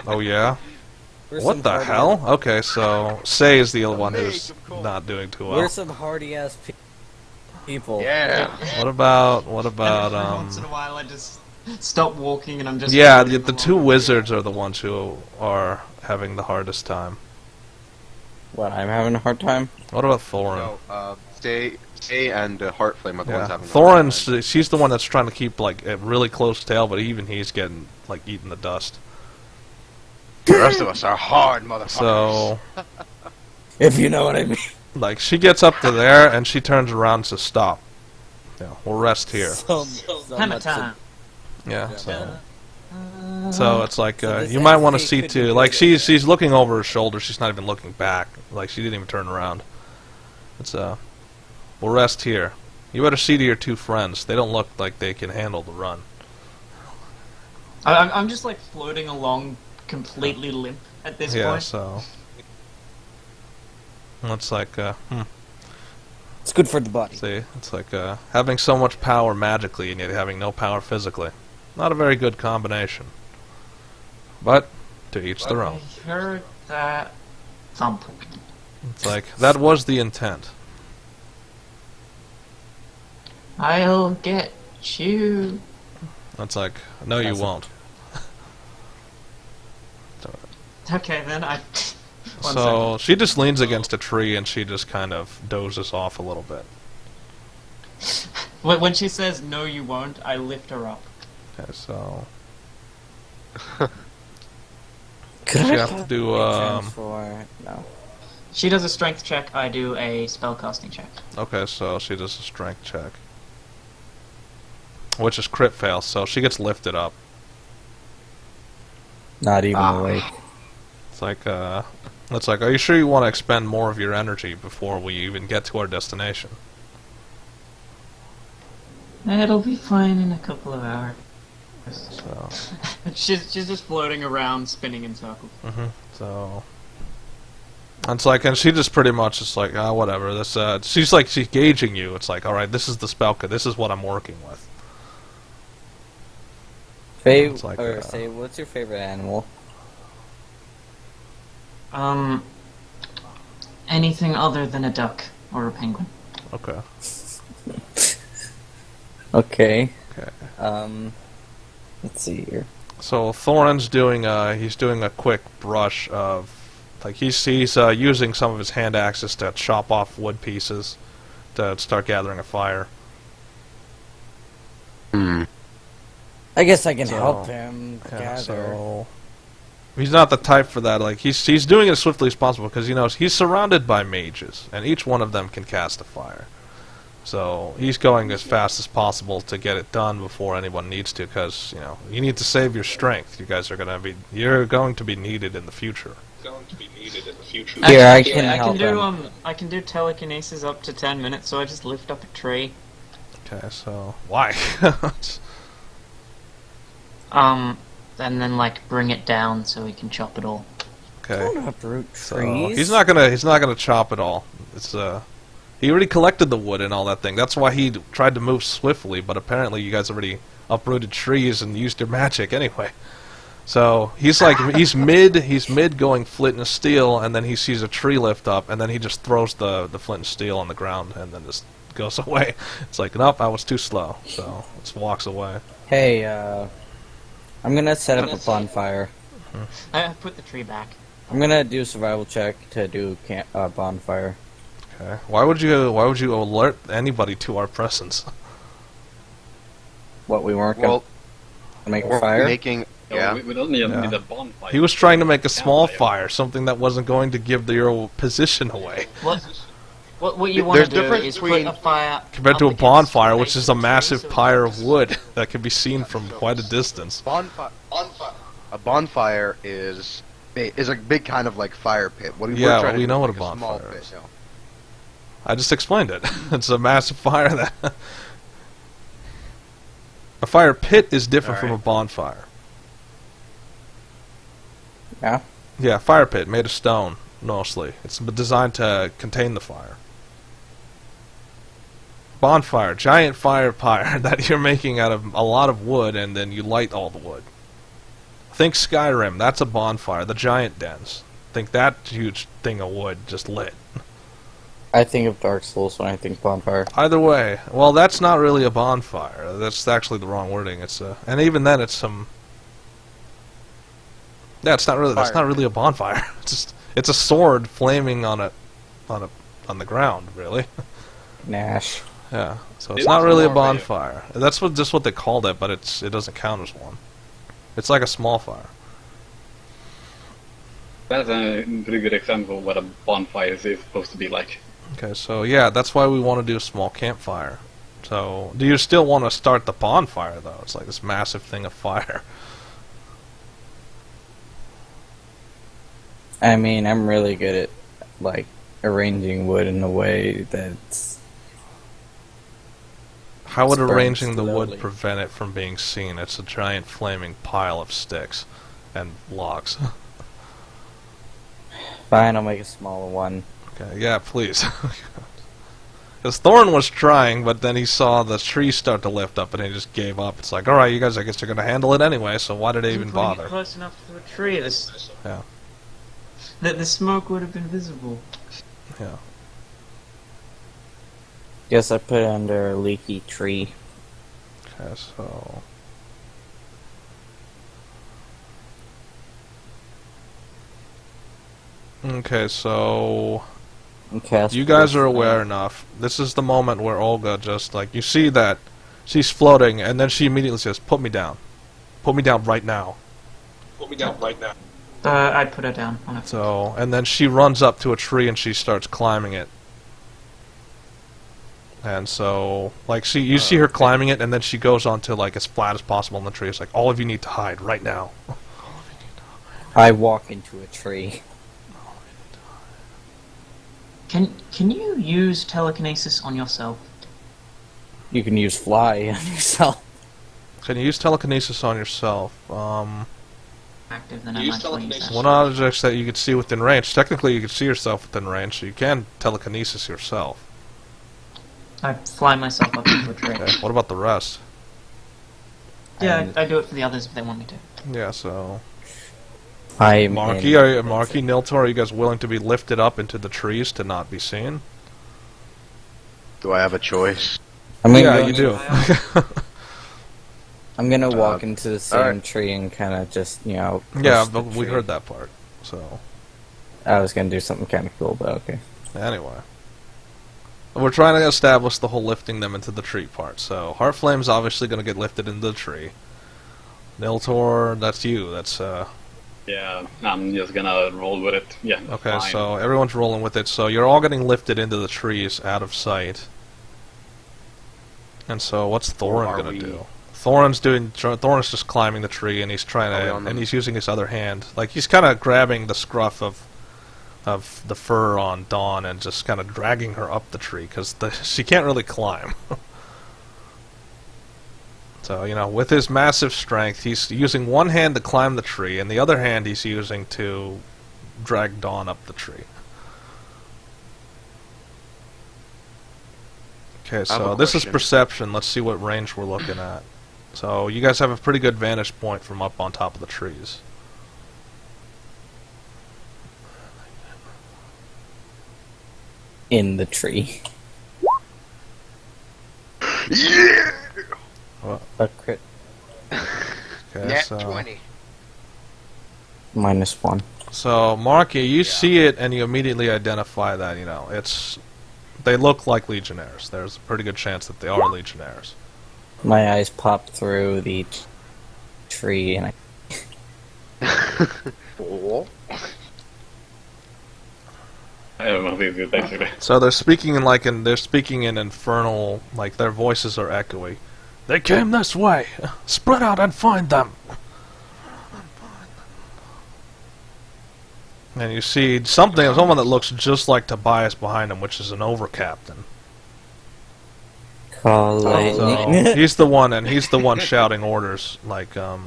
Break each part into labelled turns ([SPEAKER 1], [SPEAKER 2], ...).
[SPEAKER 1] Oh yeah?
[SPEAKER 2] We're
[SPEAKER 1] What
[SPEAKER 2] some
[SPEAKER 1] the
[SPEAKER 2] hardy
[SPEAKER 1] hell? Okay, so Say is the one who's not doing too
[SPEAKER 2] We're
[SPEAKER 1] well.
[SPEAKER 2] some hardy ass people.
[SPEAKER 3] Yeah.
[SPEAKER 1] What about
[SPEAKER 4] Every once in a while, I just stop walking and I'm just.
[SPEAKER 1] Yeah,
[SPEAKER 4] floating
[SPEAKER 1] the
[SPEAKER 4] along.
[SPEAKER 1] two wizards are the ones who are having the hardest time.
[SPEAKER 2] What, I'm having a hard time?
[SPEAKER 1] What about Thorin?
[SPEAKER 3] No, Stay and Heartflame are the ones
[SPEAKER 1] Yeah,
[SPEAKER 3] having the hard time.
[SPEAKER 1] Thorin, she's the one that's trying to keep like a really close tail, but even he's getting like eating the dust.
[SPEAKER 3] The rest of us are hard motherfuckers.
[SPEAKER 1] So,
[SPEAKER 2] If you know what I mean.
[SPEAKER 1] like, she gets up to there and she turns around and says, "Stop. Yeah, we'll rest here."
[SPEAKER 2] So
[SPEAKER 4] Hammer
[SPEAKER 2] much
[SPEAKER 4] time.
[SPEAKER 1] Yeah. So it's like
[SPEAKER 2] So this
[SPEAKER 1] you might want to
[SPEAKER 2] FK
[SPEAKER 1] see
[SPEAKER 2] could
[SPEAKER 1] too.
[SPEAKER 2] be
[SPEAKER 1] Like
[SPEAKER 2] good.
[SPEAKER 1] she's looking over her shoulder. She's not even looking back. Like she didn't even turn around. It's we'll rest here. You better see to your two friends. They don't look like they can handle the run.
[SPEAKER 4] I'm just like floating along, completely limp at this
[SPEAKER 1] Yeah.
[SPEAKER 4] point.
[SPEAKER 1] So it's like
[SPEAKER 2] It's good for the body.
[SPEAKER 1] see, it's like having so much power magically and yet having no power physically. Not a very good combination. But to each their own.
[SPEAKER 4] I heard that thump.
[SPEAKER 1] It's like that was the intent.
[SPEAKER 4] I'll get you.
[SPEAKER 1] It's like no, you
[SPEAKER 2] That's-
[SPEAKER 1] won't.
[SPEAKER 4] Okay, then I. One
[SPEAKER 1] So she just leans against a tree and she just kind of dozes off a little bit.
[SPEAKER 4] second. When she says no, you won't, I lift her up.
[SPEAKER 1] Okay, so
[SPEAKER 2] Could
[SPEAKER 1] she
[SPEAKER 2] I
[SPEAKER 1] have to do
[SPEAKER 2] transfer? No.
[SPEAKER 4] She does a strength check. I do a spellcasting check.
[SPEAKER 1] okay, so she does a strength check, which is crit fail. So she gets lifted up.
[SPEAKER 2] Not even awake.
[SPEAKER 1] It's like, are you sure you want to expend more of your energy before we even get to our destination?
[SPEAKER 4] It'll be fine in a couple of hours.
[SPEAKER 1] So,
[SPEAKER 4] She's just floating around, spinning in circles.
[SPEAKER 1] so. It's like, and she just pretty much is like, ah, whatever. This, she's gauging you. It's like, all right, this is the spell. This is what I'm working with.
[SPEAKER 2] Faye,
[SPEAKER 1] It's like,
[SPEAKER 2] or say, what's your favorite animal?
[SPEAKER 4] Anything other than a duck or a penguin.
[SPEAKER 1] Okay.
[SPEAKER 2] Okay.
[SPEAKER 1] Okay.
[SPEAKER 2] Let's see here.
[SPEAKER 1] So Thorin's doing he's doing a quick brush of like he's using some of his hand axes to chop off wood pieces to start gathering a fire.
[SPEAKER 3] Hmm.
[SPEAKER 2] I guess I can
[SPEAKER 1] So-
[SPEAKER 2] help him
[SPEAKER 1] Yeah,
[SPEAKER 2] gather.
[SPEAKER 1] so he's not the type for that. Like he's doing it as swiftly as possible because he knows he's surrounded by mages and each one of them can cast a fire. So he's going as fast as possible to get it done before anyone needs to, because you need to save your strength. You're going to be needed in the future.
[SPEAKER 2] Here, I can help him.
[SPEAKER 4] I can do telekinesis up to 10 minutes, so I just lift up a tree.
[SPEAKER 1] Okay, so why?
[SPEAKER 4] And then like bring it down so we can chop it all.
[SPEAKER 1] Okay,
[SPEAKER 2] Don't uproot
[SPEAKER 1] so
[SPEAKER 2] trees.
[SPEAKER 1] he's not gonna chop it all. It's he already collected the wood and all that thing. That's why he tried to move swiftly. But apparently, you guys already uprooted trees and used your magic anyway. So he's mid going flint and steel, and then he sees a tree lift up, and then he just throws the flint and steel on the ground, and then just goes away. It's like, nope, I was too slow, so just walks away.
[SPEAKER 2] Hey, I'm gonna set up a bonfire.
[SPEAKER 4] I put the tree back.
[SPEAKER 2] I'm gonna do a survival check to do bonfire.
[SPEAKER 1] Okay. Why would you alert anybody to our presence?
[SPEAKER 2] What, we weren't
[SPEAKER 3] Well,
[SPEAKER 2] gonna make a
[SPEAKER 3] we're
[SPEAKER 2] fire?
[SPEAKER 3] making. Yeah.
[SPEAKER 5] We don't need
[SPEAKER 1] Yeah.
[SPEAKER 5] a bonfire.
[SPEAKER 1] He was trying to make a small fire, something that wasn't going to give your position away.
[SPEAKER 4] What you want
[SPEAKER 3] There's
[SPEAKER 4] to do
[SPEAKER 3] difference
[SPEAKER 4] is
[SPEAKER 3] between-
[SPEAKER 4] put a fire
[SPEAKER 1] Compared to a
[SPEAKER 4] up against
[SPEAKER 1] bonfire,
[SPEAKER 4] the
[SPEAKER 1] which
[SPEAKER 4] base
[SPEAKER 1] is
[SPEAKER 4] of
[SPEAKER 1] a
[SPEAKER 4] the tree,
[SPEAKER 1] massive
[SPEAKER 4] so
[SPEAKER 1] pyre
[SPEAKER 4] it's-
[SPEAKER 1] of wood that can be seen from quite a distance.
[SPEAKER 3] A bonfire is a big kind of like fire pit. What
[SPEAKER 1] Yeah,
[SPEAKER 3] we're trying to
[SPEAKER 1] we
[SPEAKER 3] do
[SPEAKER 1] know
[SPEAKER 3] is
[SPEAKER 1] what a
[SPEAKER 3] make small
[SPEAKER 1] bonfire
[SPEAKER 3] pit,
[SPEAKER 1] is.
[SPEAKER 3] you know.
[SPEAKER 1] I just explained it. It's a massive fire that... A fire pit is different from a
[SPEAKER 3] Alright.
[SPEAKER 1] bonfire.
[SPEAKER 2] Yeah?
[SPEAKER 1] Yeah, fire pit, made of stone, mostly. It's designed to contain the fire. Bonfire, giant fire pyre that you're making out of a lot of wood, and then you light all the wood. think Skyrim. That's a bonfire. The giant dens. Think that huge thing of wood just lit.
[SPEAKER 2] I think of Dark Souls when I think bonfire.
[SPEAKER 1] Either way, well, that's not really a bonfire. That's actually the wrong wording. It's a, and even then, it's some. Yeah, it's not really. That's not really a bonfire. It's a sword flaming on the ground, really.
[SPEAKER 2] Nash.
[SPEAKER 1] Yeah, so it's
[SPEAKER 5] It
[SPEAKER 1] not
[SPEAKER 5] was
[SPEAKER 1] really a
[SPEAKER 5] more of a-
[SPEAKER 1] bonfire. That's just what they called it, but it doesn't count as one. It's like a small fire.
[SPEAKER 5] That's a pretty good example of what a bonfire is supposed to be like.
[SPEAKER 1] Okay, so yeah, that's why we want to do a small campfire. So, do you still want to start the bonfire though? It's like this massive thing of fire.
[SPEAKER 2] I mean, I'm really good at, like, arranging wood in a way that's...
[SPEAKER 1] How would
[SPEAKER 2] It's burned
[SPEAKER 1] arranging the
[SPEAKER 2] slowly.
[SPEAKER 1] wood prevent it from being seen? It's a giant flaming pile of sticks and logs.
[SPEAKER 2] Fine, I'll make a smaller one.
[SPEAKER 1] Okay, yeah, please. Because Thorn was trying, but then he saw the trees start to lift up and he just gave up. It's like, alright, you guys, I guess you're going to handle it anyway, so why did I even
[SPEAKER 4] Putting it
[SPEAKER 1] bother?
[SPEAKER 4] close enough to a tree.
[SPEAKER 1] Yeah.
[SPEAKER 4] That the smoke would have been visible.
[SPEAKER 1] Yeah.
[SPEAKER 2] Guess I put it under a leaky tree.
[SPEAKER 1] Okay, so... Okay, so...
[SPEAKER 2] And cast
[SPEAKER 1] You guys are
[SPEAKER 2] wood
[SPEAKER 1] aware
[SPEAKER 2] flame.
[SPEAKER 1] enough. This is the moment where Olga just, like, you see that she's floating, and then she immediately says, put me down. Put me down right now. Put me down right now.
[SPEAKER 4] I put her down on a
[SPEAKER 1] So, and then she runs up to a tree and she starts climbing it. And so, like, you see her climbing it, and then she goes onto, like, as flat as possible in the tree. It's like, all of you need to hide right now.
[SPEAKER 2] I walk into a tree.
[SPEAKER 4] Can you use telekinesis on yourself?
[SPEAKER 2] You can use fly on yourself.
[SPEAKER 1] Can you use telekinesis on yourself?
[SPEAKER 4] Active, then I might as well use that.
[SPEAKER 1] One object that you can see within range. Technically, you can see yourself within range, so you can telekinesis yourself.
[SPEAKER 4] I fly myself up into a tree.
[SPEAKER 1] Okay, what about the rest?
[SPEAKER 4] Yeah, I do it for the others if they want me to.
[SPEAKER 1] Yeah, so...
[SPEAKER 2] I'm
[SPEAKER 1] Marky, Niltaor, are you guys willing to be lifted up into the trees to not be seen?
[SPEAKER 3] Do I have a choice?
[SPEAKER 2] I'm gonna
[SPEAKER 1] Yeah,
[SPEAKER 2] go
[SPEAKER 1] you do.
[SPEAKER 2] I'm gonna walk into the same
[SPEAKER 3] alright.
[SPEAKER 2] tree and kind of just, you know...
[SPEAKER 1] Yeah,
[SPEAKER 2] push the
[SPEAKER 1] but we
[SPEAKER 2] tree.
[SPEAKER 1] heard that part. So,
[SPEAKER 2] I was gonna do something kind of cool, but okay.
[SPEAKER 1] anyway. We're trying to establish the whole lifting them into the tree part. So, Heartflame's obviously going to get lifted into the tree. Niltaor, that's you. That's,
[SPEAKER 5] Yeah, I'm just gonna roll with it. Yeah.
[SPEAKER 1] okay,
[SPEAKER 5] fine.
[SPEAKER 1] so everyone's rolling with it. So, you're all getting lifted into the trees out of sight. And so, what's Thorin
[SPEAKER 3] are
[SPEAKER 1] going
[SPEAKER 3] we-
[SPEAKER 1] to do? Thorin's just climbing the tree, and he's trying
[SPEAKER 3] Are we
[SPEAKER 1] to,
[SPEAKER 3] on the-
[SPEAKER 1] and he's using his other hand. Like, he's kind of grabbing the scruff of the fur on Dawn and just kind of dragging her up the tree, because she can't really climb. So, you know, with his massive strength, he's using one hand to climb the tree, and the other hand he's using to drag Dawn up the tree. Okay,
[SPEAKER 3] have
[SPEAKER 1] so
[SPEAKER 3] a
[SPEAKER 1] this is
[SPEAKER 3] question.
[SPEAKER 1] perception. Let's see what range we're looking at. So, you guys have a pretty good vantage point from up on top of the trees.
[SPEAKER 2] In the tree.
[SPEAKER 3] Yeah!
[SPEAKER 2] A crit.
[SPEAKER 1] Okay,
[SPEAKER 3] Nat
[SPEAKER 1] so...
[SPEAKER 3] 20.
[SPEAKER 2] -1.
[SPEAKER 1] So, Marky, you see it and you immediately identify that, you know, they look like Legionnaires. There's a pretty good chance that they are Legionnaires.
[SPEAKER 2] My eyes pop through the tree and I...
[SPEAKER 3] Four.
[SPEAKER 5] I don't know if it's good basically.
[SPEAKER 1] So they're speaking in infernal, like their voices are echoey. They came this way. Spread out and find them. And you see someone that looks just like Tobias behind him, which is an overcaptain.
[SPEAKER 2] Call
[SPEAKER 1] So
[SPEAKER 2] lightning.
[SPEAKER 1] he's the one shouting orders, like,
[SPEAKER 4] Are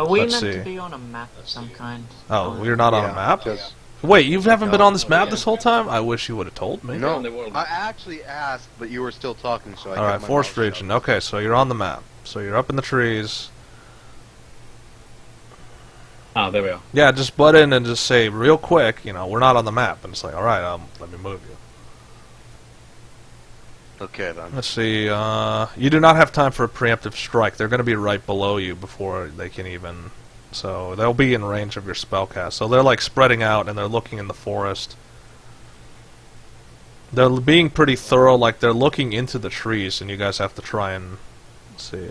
[SPEAKER 4] we
[SPEAKER 1] Let's
[SPEAKER 4] meant
[SPEAKER 1] see.
[SPEAKER 4] to be on a map of some kind?
[SPEAKER 1] oh, we're not on a
[SPEAKER 3] Yeah,
[SPEAKER 1] map?
[SPEAKER 3] 'cause-
[SPEAKER 1] Wait, you haven't been
[SPEAKER 3] No.
[SPEAKER 1] on this map this whole time? I wish you would have told me.
[SPEAKER 3] No,
[SPEAKER 5] on the world.
[SPEAKER 3] I actually asked, but you were still talking, so I
[SPEAKER 1] Alright,
[SPEAKER 3] kept my
[SPEAKER 1] Forest
[SPEAKER 3] mouth
[SPEAKER 1] Region.
[SPEAKER 3] shut.
[SPEAKER 1] Okay, so you're on the map. So you're up in the trees.
[SPEAKER 5] Ah, there we are.
[SPEAKER 1] Yeah, just butt in and just say real quick, you know, we're not on the map. And it's like, alright, let me move you.
[SPEAKER 3] Okay then.
[SPEAKER 1] Let's see, you do not have time for a preemptive strike. They're going to be right below you before they can even... So, they'll be in range of your spellcast. So they're like spreading out and they're looking in the forest. They're being pretty thorough, like they're looking into the trees, and you guys have to try and... Let's see.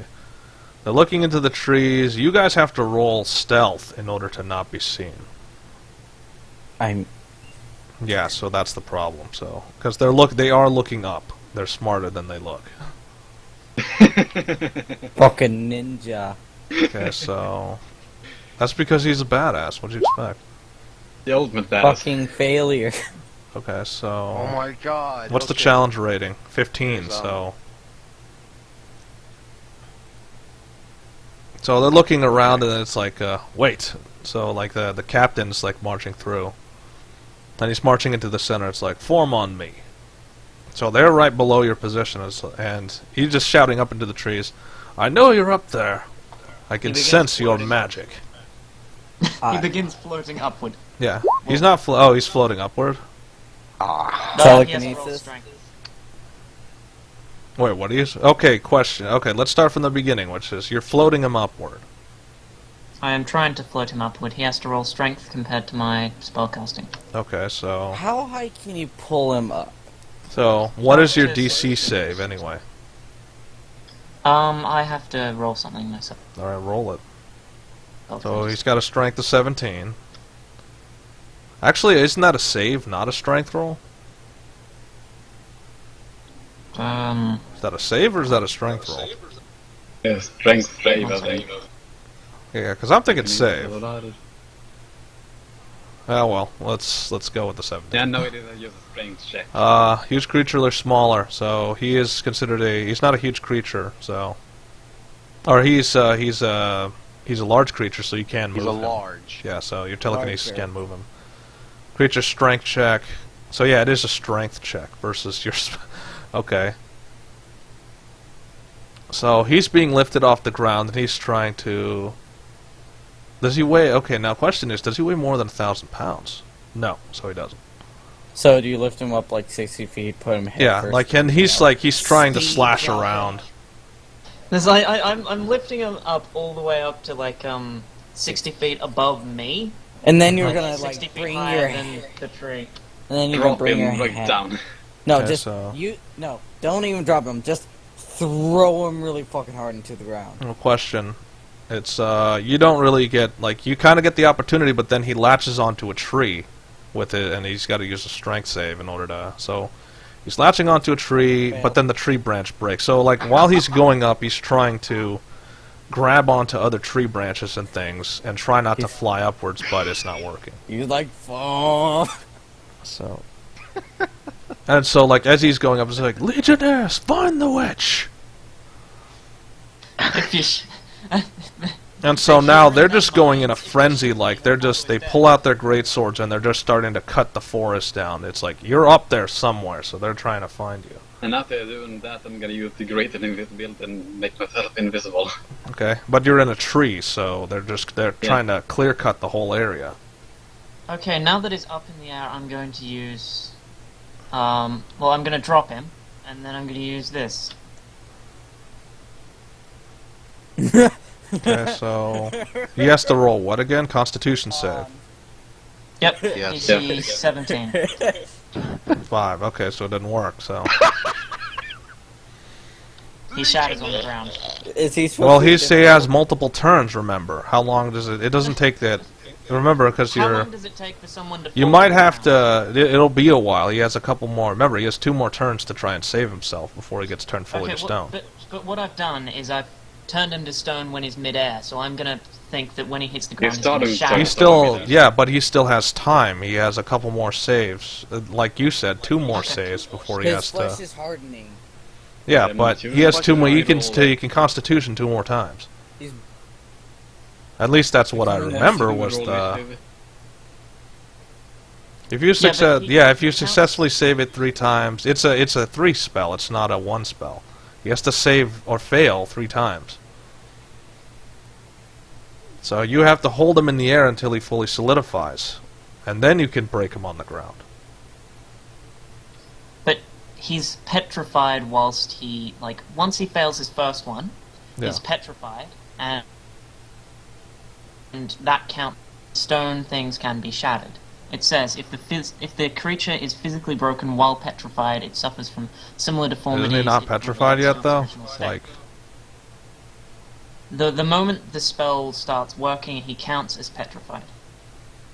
[SPEAKER 1] They're looking into the trees. You guys have to roll stealth in order to not be seen. Yeah, so that's the problem. So, because they are looking up. They're smarter than they look.
[SPEAKER 2] Fucking ninja.
[SPEAKER 1] Okay, so that's because he's a badass. What'd you expect?
[SPEAKER 5] The ultimate badass.
[SPEAKER 2] Fucking failure.
[SPEAKER 1] Okay, so
[SPEAKER 3] Oh my god.
[SPEAKER 1] what's the
[SPEAKER 3] okay.
[SPEAKER 1] challenge rating? 15.
[SPEAKER 3] Here's,
[SPEAKER 1] So they're looking around, and it's like, wait. So like the captain's like marching through, and he's marching into the center. It's like, form on me. So they're right below your position, and he's just shouting up into the trees, I know you're up there. I can
[SPEAKER 4] begins
[SPEAKER 1] sense your
[SPEAKER 4] floating.
[SPEAKER 1] magic.
[SPEAKER 4] He begins floating upward.
[SPEAKER 1] Yeah. He's not oh, he's floating upward?
[SPEAKER 3] Ah.
[SPEAKER 4] No, he has to roll
[SPEAKER 2] Telekinesis?
[SPEAKER 4] strength.
[SPEAKER 1] Wait, what are you... Okay, question. Okay, let's start from the beginning, which is, you're floating him upward.
[SPEAKER 4] I am trying to float him upward. He has to roll strength compared to my spellcasting.
[SPEAKER 1] Okay, so...
[SPEAKER 2] How high can you pull him up?
[SPEAKER 1] So, what is your DC save, anyway?
[SPEAKER 4] I have to roll something myself.
[SPEAKER 1] Alright, roll it.
[SPEAKER 4] Oh,
[SPEAKER 1] So,
[SPEAKER 4] please.
[SPEAKER 1] he's got a strength of 17. Actually, isn't that a save, not a strength roll? Is that a save, or is that a strength roll?
[SPEAKER 5] Yeah, strength save, I think.
[SPEAKER 1] Yeah, because I'm thinking save. Oh, well, let's go with the 17.
[SPEAKER 5] Yeah, no, it is just a strength check.
[SPEAKER 1] Huge creatures are smaller, so he is considered he's not a huge creature, so... Or he's a large creature, so you can move
[SPEAKER 3] He's a
[SPEAKER 1] him.
[SPEAKER 3] large.
[SPEAKER 1] Yeah, so your telekinesis
[SPEAKER 2] Larger.
[SPEAKER 1] can move him. Creature strength check. So yeah, it is a strength check versus your... Okay. So he's being lifted off the ground, and he's trying to... Does he weigh... Okay, now question is, does he weigh more than 1,000 pounds? No, so he doesn't.
[SPEAKER 2] So do you lift him up like 60 feet, put him head
[SPEAKER 1] Yeah,
[SPEAKER 2] first?
[SPEAKER 1] like, and he's trying to
[SPEAKER 2] Steve
[SPEAKER 1] slash
[SPEAKER 2] Rocket.
[SPEAKER 1] around.
[SPEAKER 4] I'm lifting him up all the way up to like 60 feet above me.
[SPEAKER 2] And then you're
[SPEAKER 4] Like,
[SPEAKER 2] gonna
[SPEAKER 4] 60
[SPEAKER 2] like
[SPEAKER 4] feet
[SPEAKER 2] bring
[SPEAKER 4] higher
[SPEAKER 2] your
[SPEAKER 4] than the tree.
[SPEAKER 2] and then you're gonna
[SPEAKER 5] Drop
[SPEAKER 2] bring your
[SPEAKER 5] him right
[SPEAKER 2] hand.
[SPEAKER 5] down.
[SPEAKER 2] No,
[SPEAKER 1] Okay,
[SPEAKER 2] just
[SPEAKER 1] so-
[SPEAKER 2] no, don't even drop him. Just throw him really fucking hard into the ground.
[SPEAKER 1] No question. It's, you don't really get, like, you kind of get the opportunity, but then he latches onto a tree with it, and he's got to use a strength save in order to, so, he's latching onto a tree,
[SPEAKER 2] Fail.
[SPEAKER 1] but then the tree branch breaks. So, like, while he's going up, he's trying to grab onto other tree branches and things, and try not to
[SPEAKER 2] He's-
[SPEAKER 1] fly upwards, but it's not working.
[SPEAKER 2] You like fall.
[SPEAKER 1] So, and so, like, as he's going up, it's like, Legionnaires, find the witch!
[SPEAKER 4] If you
[SPEAKER 1] And so now they're just going in a frenzy, like they pull out their great swords and they're just starting to cut the forest down. It's like, you're up there somewhere, so they're trying to find you.
[SPEAKER 5] And after doing that, I'm gonna use the greater invisibility and make myself invisible.
[SPEAKER 1] Okay, but you're in a tree, so they're trying to clear cut the whole area.
[SPEAKER 4] Okay, now that he's up in the air, I'm going to use... well, I'm going to drop him, and then I'm going to use this.
[SPEAKER 1] Okay, so he has to roll what again? Constitution save.
[SPEAKER 4] Yep,
[SPEAKER 3] Yes.
[SPEAKER 4] DC 17.
[SPEAKER 1] 5. Okay, so it didn't work. So
[SPEAKER 4] He shatters on the ground.
[SPEAKER 2] Is he supposed
[SPEAKER 1] well,
[SPEAKER 2] to
[SPEAKER 1] he has multiple turns. Remember, how long does it? It doesn't take that. Remember, because
[SPEAKER 4] How
[SPEAKER 1] you're.
[SPEAKER 4] long does it take for someone to
[SPEAKER 1] You
[SPEAKER 4] fall
[SPEAKER 1] might
[SPEAKER 4] to the
[SPEAKER 1] have
[SPEAKER 4] ground?
[SPEAKER 1] to. It'll be a while. He has a couple more. Remember, he has 2 more turns to try and save himself before he gets turned fully to stone.
[SPEAKER 4] But what I've done is I've turned him to stone when he's midair, so I'm gonna think that when he hits the ground, he's gonna
[SPEAKER 5] starting
[SPEAKER 4] shatter.
[SPEAKER 5] to-
[SPEAKER 1] He still, yeah, but he still has time. He has a couple more saves, like you said, 2 more saves before he
[SPEAKER 2] His
[SPEAKER 1] has
[SPEAKER 2] flesh
[SPEAKER 1] to.
[SPEAKER 2] is hardening.
[SPEAKER 1] Yeah,
[SPEAKER 5] Yeah,
[SPEAKER 1] but
[SPEAKER 5] no,
[SPEAKER 1] he has
[SPEAKER 5] like
[SPEAKER 1] 2 more.
[SPEAKER 5] you
[SPEAKER 1] You can
[SPEAKER 5] roll
[SPEAKER 1] you can Constitution 2 more times.
[SPEAKER 2] He's-
[SPEAKER 1] At least that's what I
[SPEAKER 2] Roll
[SPEAKER 1] remember
[SPEAKER 5] Roll
[SPEAKER 1] was the.
[SPEAKER 5] initiative.
[SPEAKER 1] If you
[SPEAKER 4] but he
[SPEAKER 1] if you
[SPEAKER 4] counts-
[SPEAKER 1] successfully save it 3 times, it's a 3 spell. It's not a 1 spell. He has to save or fail 3 times. So you have to hold him in the air until he fully solidifies, and then you can break him on the ground.
[SPEAKER 4] But he's petrified whilst he, like, once he fails his first one,
[SPEAKER 1] Yeah.
[SPEAKER 4] he's petrified, and that counts. Stone things can be shattered. It says if the creature is physically broken while petrified, it suffers from similar deformities.
[SPEAKER 1] Isn't he not
[SPEAKER 4] it
[SPEAKER 1] petrified
[SPEAKER 4] reverts
[SPEAKER 1] yet,
[SPEAKER 4] to its
[SPEAKER 1] though?
[SPEAKER 4] original state.
[SPEAKER 1] Like,
[SPEAKER 4] The moment the spell starts working, he counts as petrified.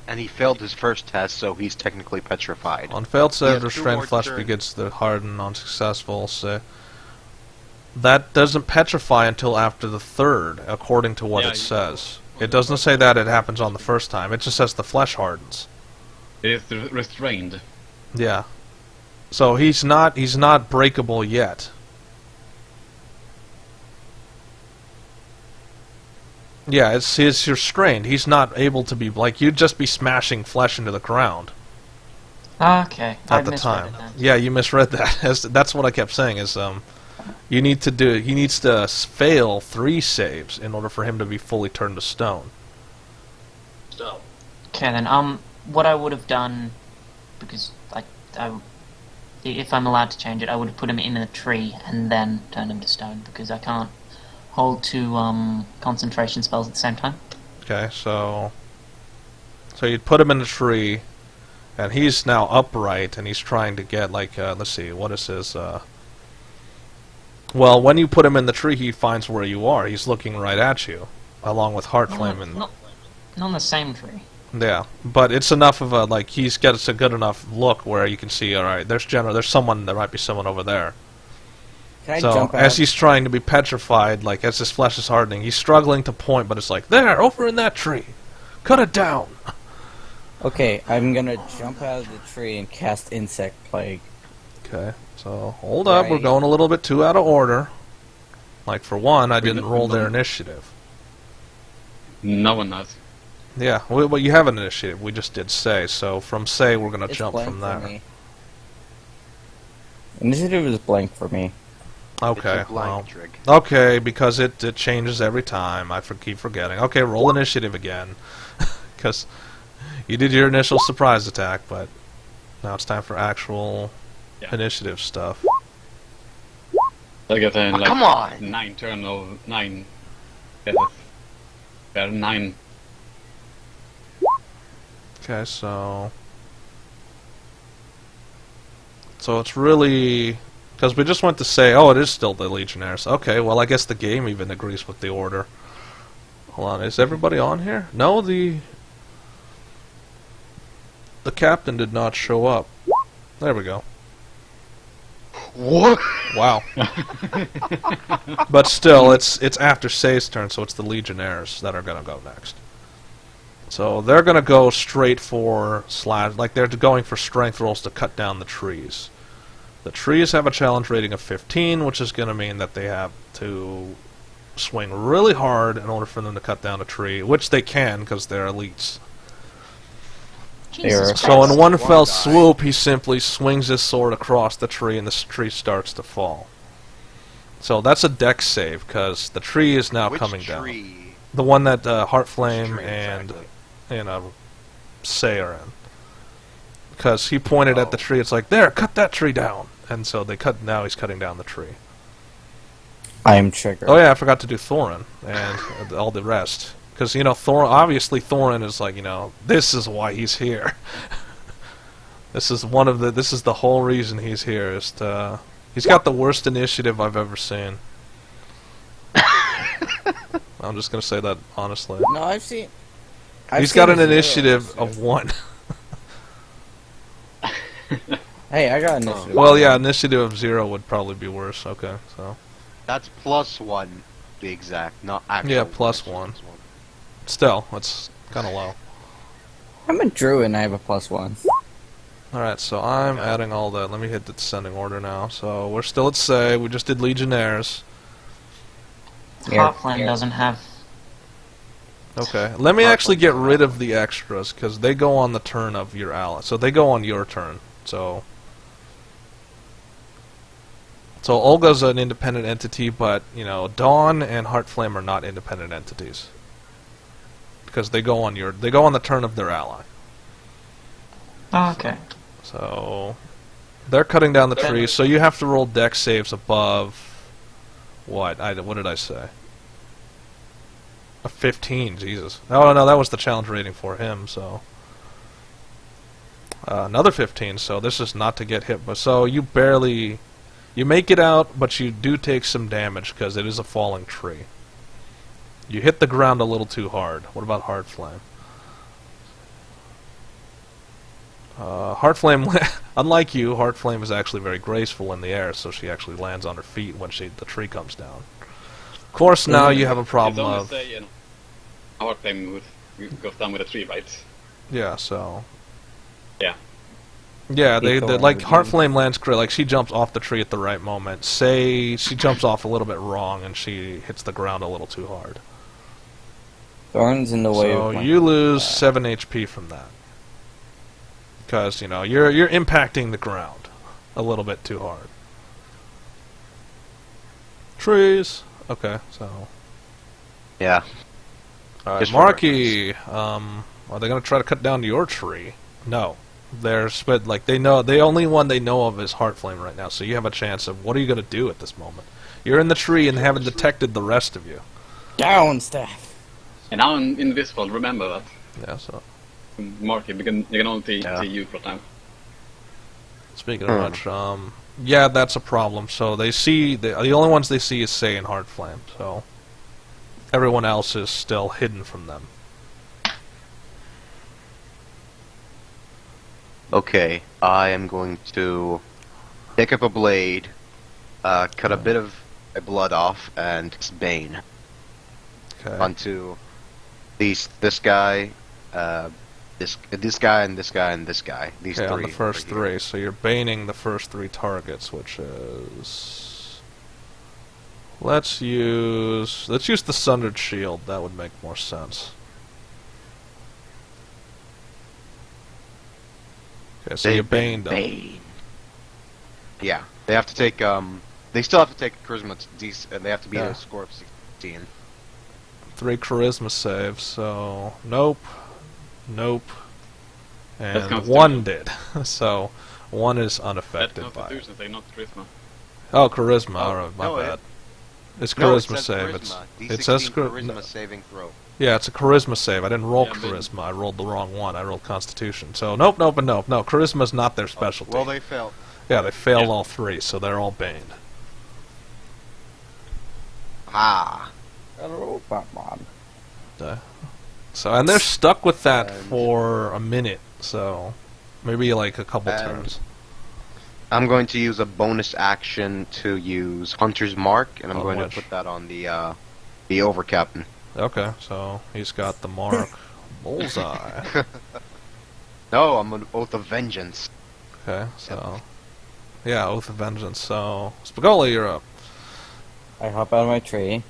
[SPEAKER 3] And he failed his first test, so he's technically petrified.
[SPEAKER 1] on failed
[SPEAKER 3] He
[SPEAKER 1] save,
[SPEAKER 3] has two
[SPEAKER 1] restrained
[SPEAKER 3] more
[SPEAKER 1] flesh
[SPEAKER 3] turns.
[SPEAKER 1] begins to harden on successful. So that doesn't petrify until after the third, according to what
[SPEAKER 5] Yeah,
[SPEAKER 1] it says. It doesn't say that it happens on the first time. It just says the flesh hardens.
[SPEAKER 5] It is restrained.
[SPEAKER 1] Yeah. So he's not breakable yet. Yeah, it's restrained. He's not able to be, like, you'd just be smashing flesh into the ground
[SPEAKER 4] Okay, I
[SPEAKER 1] at the
[SPEAKER 4] misread
[SPEAKER 1] time.
[SPEAKER 4] it then.
[SPEAKER 1] Yeah, you misread that. That's what I kept saying is he needs to fail 3 saves in order for him to be fully turned to stone.
[SPEAKER 4] Okay then, what I would have done, because if I'm allowed to change it, I would have put him in a tree and then turned him to stone, because I can't hold 2 concentration spells at the same time.
[SPEAKER 1] Okay, so you'd put him in a tree, and he's now upright, and he's trying to get, like, let's see, what is his, well, when you put him in the tree, he finds where you are. He's looking right at you, along with Heartflame and...
[SPEAKER 4] Not on the same tree.
[SPEAKER 1] Yeah, but it's enough of a, like, he's got a good enough look where you can see, alright, there might be someone over there.
[SPEAKER 2] Can I
[SPEAKER 1] So,
[SPEAKER 2] jump out?
[SPEAKER 1] as he's trying to be petrified, like, as his flesh is hardening, he's struggling to point, but it's like, there, over in that tree! Cut it down!
[SPEAKER 2] Okay, I'm gonna jump out of the tree and cast Insect Plague.
[SPEAKER 1] Okay, so, hold up, we're
[SPEAKER 2] Right.
[SPEAKER 1] going a little bit too out of order. Like, for one, I
[SPEAKER 5] We
[SPEAKER 1] didn't
[SPEAKER 5] don't-
[SPEAKER 1] roll
[SPEAKER 5] we
[SPEAKER 1] their
[SPEAKER 5] don't-
[SPEAKER 1] initiative.
[SPEAKER 5] No one has.
[SPEAKER 1] Yeah, well, you have an initiative, we just did say, so from say, we're gonna
[SPEAKER 2] It's
[SPEAKER 1] jump
[SPEAKER 2] blank
[SPEAKER 1] from
[SPEAKER 2] for
[SPEAKER 1] there.
[SPEAKER 2] me. Initiative is blank for me.
[SPEAKER 1] Okay,
[SPEAKER 3] It's a
[SPEAKER 1] well...
[SPEAKER 3] blank trick.
[SPEAKER 1] Okay, because it changes every time. I keep forgetting. Okay, roll initiative again. Because you did your initial surprise attack, but now it's time for actual
[SPEAKER 5] Yeah.
[SPEAKER 1] initiative stuff.
[SPEAKER 5] I get
[SPEAKER 3] Oh,
[SPEAKER 5] like
[SPEAKER 3] come on!
[SPEAKER 5] 9 turn of 9. Yes, there are 9.
[SPEAKER 1] Okay, so it's really... Because we just went to say, oh, it is still the Legionnaires. Okay, well, I guess the game even agrees with the order. Hold on, is everybody on here? No, the captain did not show up. There we go.
[SPEAKER 3] What?
[SPEAKER 1] Wow. But still, it's after Say's turn, so it's the Legionnaires that are gonna go next. So they're gonna go straight for slash, like they're going for strength rolls to cut down the trees. The trees have a challenge rating of 15, which is gonna mean that they have to swing really hard in order for them to cut down a tree, which they can because they're elites.
[SPEAKER 4] Jesus
[SPEAKER 1] So
[SPEAKER 4] Christ.
[SPEAKER 1] in one
[SPEAKER 3] One
[SPEAKER 1] fell
[SPEAKER 3] die.
[SPEAKER 1] swoop, he simply swings his sword across the tree, and the tree starts to fall. So that's a dex save, because the tree is now
[SPEAKER 3] Which
[SPEAKER 1] coming down.
[SPEAKER 3] tree?
[SPEAKER 1] The one that Heartflame
[SPEAKER 3] Tree,
[SPEAKER 1] and
[SPEAKER 3] exactly.
[SPEAKER 1] Say are in. Because he pointed at the tree, it's like, there, cut that tree down! And so now he's cutting down the tree.
[SPEAKER 2] I am triggered.
[SPEAKER 1] Oh yeah, I forgot to do Thorin, and all the rest. Because, obviously Thorin is like, this is why he's here. This is the whole reason he's here, is to... He's got the worst initiative I've ever seen. I'm just gonna say that honestly.
[SPEAKER 2] No, I've seen
[SPEAKER 1] He's got an
[SPEAKER 2] 0
[SPEAKER 1] initiative of 1.
[SPEAKER 2] Hey, I got initiative.
[SPEAKER 1] Well, yeah, initiative of 0 would probably be worse. Okay, so...
[SPEAKER 3] That's +1, to be exact, not actual.
[SPEAKER 1] Yeah, +1. Still, it's kind of low.
[SPEAKER 2] I'm a druid and I have a +1.
[SPEAKER 1] Alright, so I'm adding all that. Let me hit the descending order now. So we're still at Say. We just did Legionnaires.
[SPEAKER 4] Heartflame doesn't have...
[SPEAKER 1] Okay, let me actually get rid of the extras, because they go on the turn of your ally. So they go on your turn. So Olga's an independent entity, but, Dawn and Heartflame are not independent entities. because they go on the turn of their ally.
[SPEAKER 4] Oh, okay.
[SPEAKER 1] So they're cutting down the trees. So you have to roll dex saves above what? What did I say? A 15. Jesus. Oh no, that was the challenge rating for him. So another 15. So this is not to get hit. But so you make it out, but you do take some damage because it is a falling tree. You hit the ground a little too hard. What about Hard Flame? Hard Flame, unlike you, Hard Flame is actually very graceful in the air, so she actually lands on her feet when the tree comes down. Of course, now you have a problem of...
[SPEAKER 5] Say, Hard Flame goes down with a tree, right?
[SPEAKER 1] Yeah, so...
[SPEAKER 5] Yeah.
[SPEAKER 1] Yeah, they like Hard Flame lands like she jumps off the tree at the right moment. Say she jumps off a little bit wrong and she hits the ground a little too hard.
[SPEAKER 2] Thorns in the way
[SPEAKER 1] So
[SPEAKER 2] of my...
[SPEAKER 1] you lose 7 HP from that. Because, you know, you're impacting the ground a little bit too hard. Trees. Okay, so...
[SPEAKER 3] Yeah.
[SPEAKER 1] Alright,
[SPEAKER 3] Just for
[SPEAKER 1] Marky, are they gonna try to cut down your tree? No. They're split, like, the only one they know of is Heart Flame right now, so you have a chance of what are you gonna do at this moment? You're in the tree and haven't detected the rest of you.
[SPEAKER 2] Down, staff!
[SPEAKER 5] And now I'm invisible, remember that.
[SPEAKER 1] Yeah, so...
[SPEAKER 5] Mark, you can only see you for a time.
[SPEAKER 1] Speaking of which, yeah, that's a problem. So they see, the only ones they see is Say and Heart Flame, so... Everyone else is still hidden from them.
[SPEAKER 3] Okay, I am going to pick up a blade, cut a bit of my blood off, and Bane
[SPEAKER 1] Okay.
[SPEAKER 3] onto this guy, this guy, and this guy, and this guy. These
[SPEAKER 1] Okay,
[SPEAKER 3] three.
[SPEAKER 1] on the first
[SPEAKER 3] over here.
[SPEAKER 1] three. So you're baning the first 3 targets, which is... Let's use the Sundered Shield. That would make more sense. Okay, so you baned them.
[SPEAKER 3] Bane. Yeah, they have to take. They still have to take a charisma, and they have to be
[SPEAKER 1] Yeah.
[SPEAKER 3] a score of 16.
[SPEAKER 1] 3 charisma saves. So nope, nope,
[SPEAKER 5] That's
[SPEAKER 1] and
[SPEAKER 5] Constitution.
[SPEAKER 1] 1 did. So 1 is
[SPEAKER 5] That's
[SPEAKER 1] unaffected by it.
[SPEAKER 5] Constitution, say not Charisma.
[SPEAKER 1] Oh, charisma.
[SPEAKER 3] Oh,
[SPEAKER 1] Alright, my
[SPEAKER 3] no,
[SPEAKER 1] bad. It's
[SPEAKER 3] No, it
[SPEAKER 1] charisma
[SPEAKER 3] says
[SPEAKER 1] save.
[SPEAKER 3] charisma.
[SPEAKER 1] It says
[SPEAKER 3] charisma saving throw.
[SPEAKER 1] Yeah, it's a charisma save. I didn't roll
[SPEAKER 5] Yeah, but-
[SPEAKER 1] charisma. I rolled the wrong one. I rolled constitution. So nope, nope, and nope. No, charisma's not their specialty.
[SPEAKER 3] Well, they failed.
[SPEAKER 1] Yeah, they failed
[SPEAKER 5] Yeah.
[SPEAKER 1] all 3, so they're all baned.
[SPEAKER 3] Ah.
[SPEAKER 2] Hello, Batman.
[SPEAKER 1] So and they're stuck with that
[SPEAKER 3] And-
[SPEAKER 1] for a minute. So maybe like a couple
[SPEAKER 3] And-
[SPEAKER 1] turns.
[SPEAKER 3] I'm going to use a bonus action to use Hunter's Mark, and I'm
[SPEAKER 1] On
[SPEAKER 3] going
[SPEAKER 1] which?
[SPEAKER 3] to put that on the over captain.
[SPEAKER 1] Okay, so he's got the mark. Bullseye.
[SPEAKER 3] No, I'm an Oath of Vengeance.
[SPEAKER 1] Okay, so yeah, Oath of Vengeance. So Spagoli, you're up.
[SPEAKER 2] I hop out of my tree,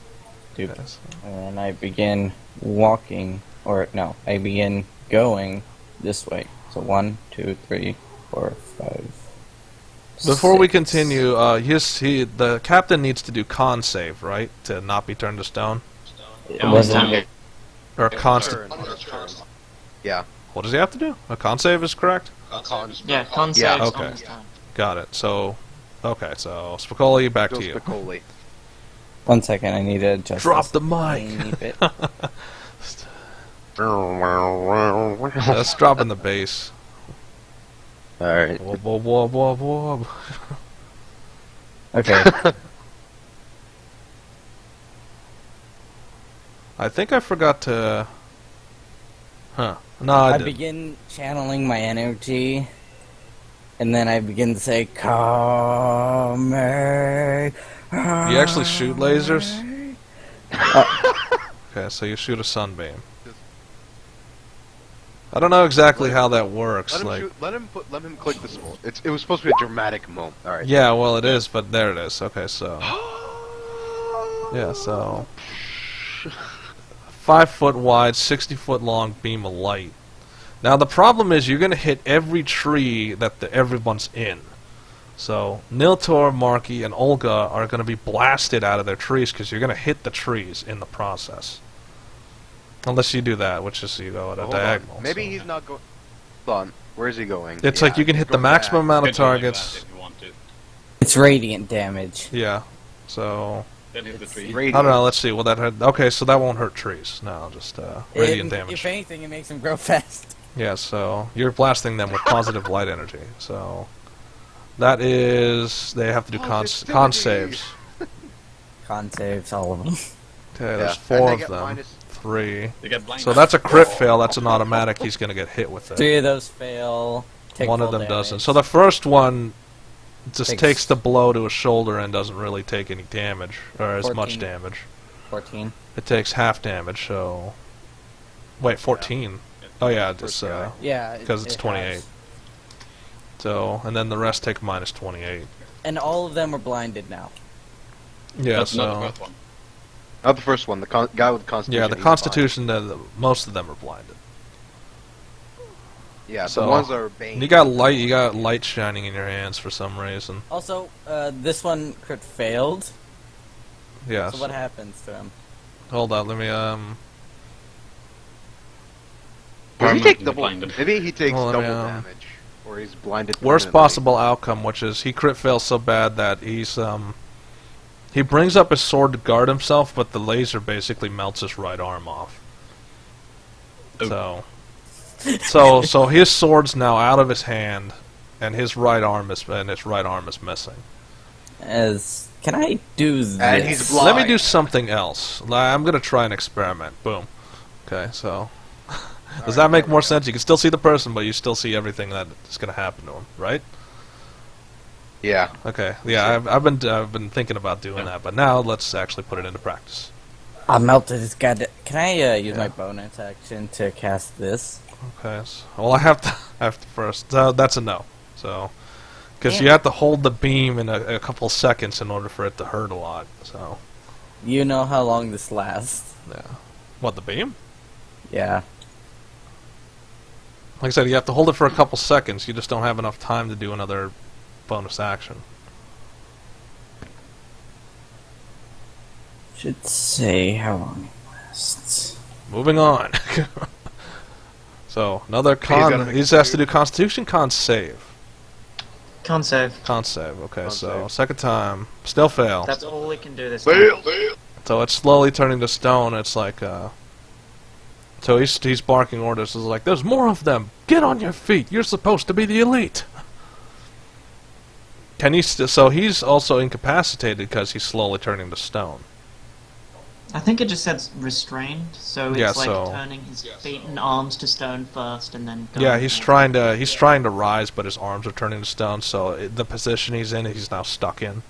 [SPEAKER 1] Okay, so-
[SPEAKER 2] and then I begin walking, or no, I begin going this way. So 1, 2, 3, 4, 5.
[SPEAKER 1] Before we
[SPEAKER 2] 6.
[SPEAKER 1] continue, the captain needs to do con save, right, to not be turned to stone,
[SPEAKER 2] It wasn't.
[SPEAKER 1] or const.
[SPEAKER 3] Turn. Yeah.
[SPEAKER 1] What does he have to do? A con save is correct.
[SPEAKER 4] Yeah, con
[SPEAKER 3] Yeah,
[SPEAKER 4] saves
[SPEAKER 1] okay.
[SPEAKER 4] on his turn.
[SPEAKER 1] Got it. So, okay, so Spicoli, back
[SPEAKER 3] Go
[SPEAKER 1] to you.
[SPEAKER 3] Spicoli.
[SPEAKER 2] 1 second, I need to adjust.
[SPEAKER 1] Drop
[SPEAKER 2] this
[SPEAKER 1] the mic.
[SPEAKER 2] tiny bit.
[SPEAKER 1] Let's drop in the bass.
[SPEAKER 3] Alright.
[SPEAKER 1] Wob, wob, wob, wob, wob.
[SPEAKER 2] Okay.
[SPEAKER 1] I think I forgot to. Huh? No,
[SPEAKER 2] I
[SPEAKER 1] I did.
[SPEAKER 2] begin channeling my energy, and then I begin to say, "Come."
[SPEAKER 1] You actually shoot lasers? Okay, so you shoot a sunbeam. I don't know exactly how that works.
[SPEAKER 3] Let him
[SPEAKER 1] Like,
[SPEAKER 3] shoot. Let him click the small. It was supposed to be a dramatic moment. All right.
[SPEAKER 1] yeah, well, it is, but there it is. Okay, so yeah, so 5 foot wide, 60 foot long beam of light. Now the problem is you're gonna hit every tree that everyone's in. So Niltaor, Marky, and Olga are gonna be blasted out of their trees because you're gonna hit the trees in the process. Unless you do that, which is you go at a
[SPEAKER 3] Hold on.
[SPEAKER 1] diagonal.
[SPEAKER 3] Maybe
[SPEAKER 1] so.
[SPEAKER 3] he's not going. Hold on. Where is he going?
[SPEAKER 1] It's
[SPEAKER 3] Yeah,
[SPEAKER 1] like you can
[SPEAKER 3] he's
[SPEAKER 1] hit the
[SPEAKER 3] going
[SPEAKER 1] maximum
[SPEAKER 3] back.
[SPEAKER 1] amount of
[SPEAKER 5] Could do like
[SPEAKER 1] targets.
[SPEAKER 5] that if you want to.
[SPEAKER 2] It's radiant damage.
[SPEAKER 1] Yeah. So
[SPEAKER 5] Then hit the tree.
[SPEAKER 1] I
[SPEAKER 3] Radiant.
[SPEAKER 1] don't know. Let's see. Well, that had, okay. So that won't hurt trees. No, just radiant damage.
[SPEAKER 2] If anything, it makes them grow fast.
[SPEAKER 1] Yeah. So you're blasting them with positive light energy. So that is they have to do con
[SPEAKER 3] Positivity.
[SPEAKER 1] saves.
[SPEAKER 2] Con saves, all of them.
[SPEAKER 1] Okay.
[SPEAKER 3] Yeah,
[SPEAKER 1] There's
[SPEAKER 3] and
[SPEAKER 1] 4
[SPEAKER 3] they
[SPEAKER 1] of
[SPEAKER 3] get
[SPEAKER 1] them.
[SPEAKER 3] minus-
[SPEAKER 1] 3.
[SPEAKER 5] You get blind.
[SPEAKER 1] So that's a crit fail. That's an automatic. He's gonna get hit with it.
[SPEAKER 2] 3 of those fail. Take
[SPEAKER 1] One of
[SPEAKER 2] full
[SPEAKER 1] them
[SPEAKER 2] damage.
[SPEAKER 1] doesn't. So the first one just
[SPEAKER 2] Takes-
[SPEAKER 1] takes the blow to his shoulder and doesn't really take any damage or as much
[SPEAKER 2] 14.
[SPEAKER 1] damage.
[SPEAKER 2] 14.
[SPEAKER 1] It takes half damage. So wait, 14. Oh yeah, it's
[SPEAKER 3] First guy.
[SPEAKER 2] Yeah.
[SPEAKER 1] because it's 28.
[SPEAKER 2] has.
[SPEAKER 1] So and then the rest take minus 28.
[SPEAKER 2] And all of them are blinded now.
[SPEAKER 1] Yeah.
[SPEAKER 5] That's not the
[SPEAKER 1] So
[SPEAKER 5] first one.
[SPEAKER 3] Not the first one. The guy with the constitution.
[SPEAKER 1] yeah, the
[SPEAKER 3] he's
[SPEAKER 1] Constitution. Most of them are blinded.
[SPEAKER 3] fine. Yeah,
[SPEAKER 1] So-
[SPEAKER 3] the ones that are bane.
[SPEAKER 1] You got light. You got light shining in your hands for some reason.
[SPEAKER 2] Also, this one crit failed.
[SPEAKER 1] Yeah.
[SPEAKER 2] So what happens to him?
[SPEAKER 1] Hold on. Let me
[SPEAKER 3] Does he take
[SPEAKER 5] Permanently
[SPEAKER 3] double?
[SPEAKER 5] blinded.
[SPEAKER 3] Maybe he takes
[SPEAKER 1] Well, let me,
[SPEAKER 3] double damage, or he's blinded.
[SPEAKER 1] Worst
[SPEAKER 3] permanently.
[SPEAKER 1] possible outcome, which is he crit fails so bad that he brings up his sword to guard himself, but the laser basically melts his right arm off.
[SPEAKER 5] Oh.
[SPEAKER 1] So his sword's now out of his hand, and his right arm is missing.
[SPEAKER 2] Can I do this?
[SPEAKER 3] And he's blind.
[SPEAKER 1] Let me do something else. I'm gonna try an experiment. Boom. Okay, so does that make more sense? You can still see the person, but you still see everything that is gonna happen to him, right?
[SPEAKER 3] Yeah.
[SPEAKER 1] Okay, yeah, I've been thinking about doing that, but now let's actually put it into practice.
[SPEAKER 2] I melted this guy. Can I use
[SPEAKER 1] Yeah.
[SPEAKER 2] my bonus action to cast this?
[SPEAKER 1] Okay, so, well I have to first. That's a no. So, because you
[SPEAKER 2] Damn.
[SPEAKER 1] have to hold the beam in a couple seconds in order for it to hurt a lot. So,
[SPEAKER 2] You know how long this lasts.
[SPEAKER 1] yeah. What, the beam?
[SPEAKER 2] Yeah.
[SPEAKER 1] Like I said, you have to hold it for a couple seconds. You just don't have enough time to do another bonus action.
[SPEAKER 2] Should say how long it lasts.
[SPEAKER 1] Moving on. So another
[SPEAKER 3] gotta
[SPEAKER 1] con.
[SPEAKER 3] make
[SPEAKER 1] He
[SPEAKER 3] a
[SPEAKER 1] just has to
[SPEAKER 3] save.
[SPEAKER 1] do Constitution, con save.
[SPEAKER 4] Con save.
[SPEAKER 1] Con save. Okay,
[SPEAKER 3] Con
[SPEAKER 1] so
[SPEAKER 3] save.
[SPEAKER 1] second time, still fail.
[SPEAKER 4] That's all we can do this time.
[SPEAKER 1] So it's slowly turning to stone. It's like, so he's barking orders. It's like, there's more of them. Get on your feet. You're supposed to be the elite. Can he? So he's also incapacitated because he's slowly turning to stone.
[SPEAKER 4] I think it just says restrained, so it's
[SPEAKER 1] Yeah,
[SPEAKER 4] like
[SPEAKER 1] so-
[SPEAKER 4] turning his feet and arms to stone first, and then. Going
[SPEAKER 1] Yeah, he's trying to rise, but his arms are turning to stone. So the position he's in, he's now stuck in.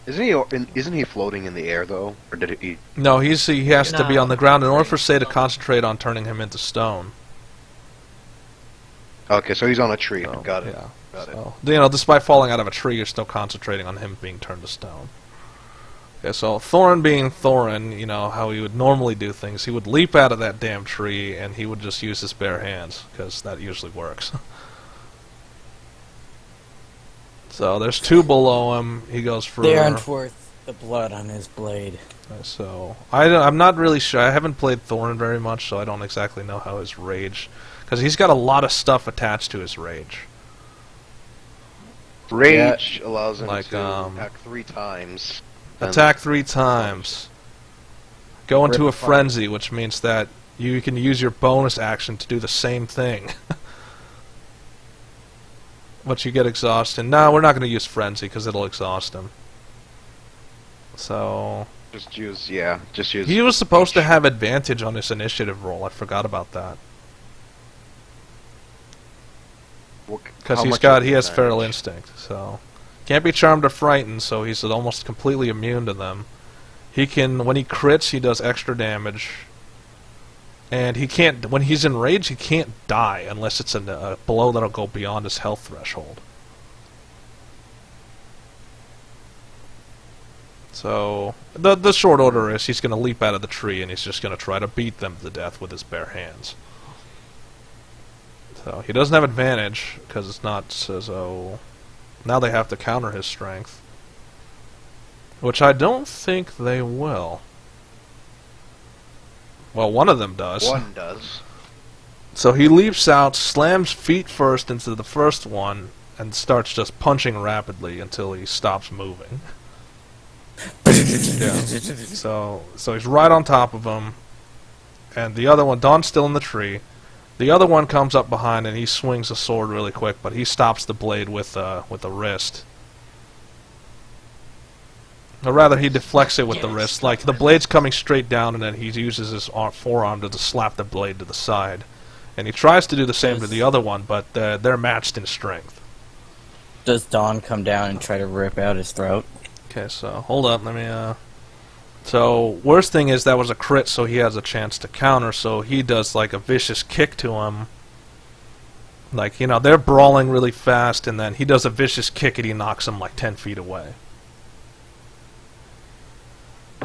[SPEAKER 3] Isn't he floating in the air though, or did he?
[SPEAKER 1] No, he has to be
[SPEAKER 4] No.
[SPEAKER 1] on the ground in order for Say to concentrate on turning him into stone.
[SPEAKER 3] Okay, so he's on a tree.
[SPEAKER 1] So,
[SPEAKER 3] Got it.
[SPEAKER 1] Yeah.
[SPEAKER 3] Got it.
[SPEAKER 1] So, despite falling out of a tree, you're still concentrating on him being turned to stone. Okay, so Thorin being Thorin, how he would normally do things, he would leap out of that damn tree and he would just use his bare hands, because that usually works. So there's 2 below him. He goes for...
[SPEAKER 2] They aren't worth the blood on his blade.
[SPEAKER 1] So I'm not really sure. I haven't played Thorin very much, so I don't exactly know how his rage... Because he's got a lot of stuff attached to his rage.
[SPEAKER 3] Rage allows him
[SPEAKER 1] Like,
[SPEAKER 3] to attack 3 times. and-
[SPEAKER 1] Attack 3 times. Go into a
[SPEAKER 3] Rip fire.
[SPEAKER 1] frenzy, which means that you can use your bonus action to do the same thing. But you get exhausted. No, we're not going to use frenzy because it'll exhaust him. So
[SPEAKER 3] Just use.
[SPEAKER 1] he was supposed to have advantage on his initiative roll. I forgot about that because he has feral instinct. So can't be charmed or frightened. So he's almost completely immune to them. He can, when he crits, he does extra damage. And he can't, when he's in rage, he can't die unless it's a blow that'll go beyond his health threshold. So, the short order is he's going to leap out of the tree and he's just going to try to beat them to death with his bare hands. So, he doesn't have advantage, because it's not, so now they have to counter his strength. Which I don't think they will. Well, one of them does.
[SPEAKER 3] One does.
[SPEAKER 1] So he leaps out, slams feet first into the first one, and starts just punching rapidly until he stops moving. Yeah. So he's right on top of him, and the other one, Don's still in the tree. The other one comes up behind and he swings a sword really quick, but he stops the blade with a wrist. Or rather, he deflects it with the wrist. Like, the blade's coming straight down, and then he uses his forearm to slap the blade to the side. And he tries to do the same to the other one, but they're matched in strength.
[SPEAKER 2] Does Don come down and try to rip out his throat?
[SPEAKER 1] Okay, so, hold up, let me, So, worst thing is that was a crit, so he has a chance to counter, so he does, like, a vicious kick to him. Like, you know, they're brawling really fast, and then he does a vicious kick and he knocks him, like, 10 feet away.